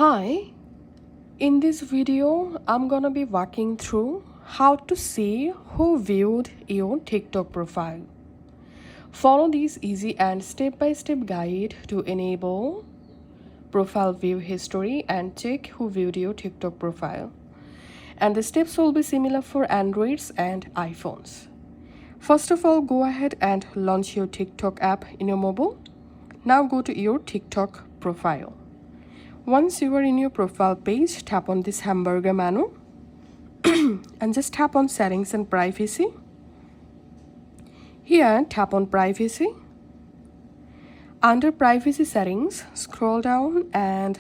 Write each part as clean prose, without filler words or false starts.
Hi, in this video, I'm gonna be walking through how to see who viewed your TikTok profile. Follow this easy and step-by-step guide to enable profile view history and check who viewed your TikTok profile. And the steps will be similar for Androids and iPhones. First of all, go ahead and launch your TikTok app in your mobile. Now go to your TikTok profile. Once you are in your profile page, tap on this hamburger menu and just tap on settings and privacy. Here, tap on privacy. Under privacy settings, scroll down and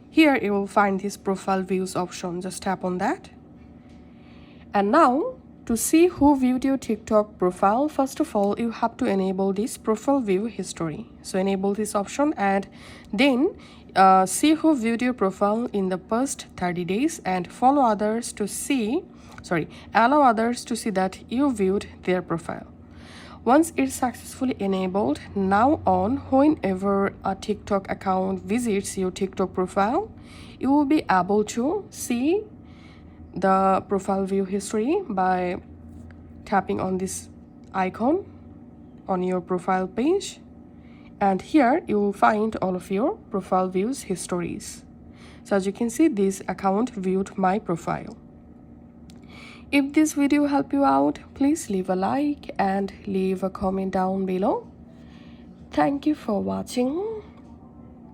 here you will find this profile views option. Just tap on that. And now, to see who viewed your TikTok profile, first of all, you have to enable this profile view history. So enable this option and then see who viewed your profile in the past 30 days and allow others to see that you viewed their profile. Once it's successfully enabled, now on, whenever a TikTok account visits your TikTok profile, you will be able to see the profile view history by tapping on this icon on your profile page, and here you will find all of your profile views histories. So as you can see, this account viewed my profile. If this video helped you out, please leave a like and leave a comment down below. Thank you for watching.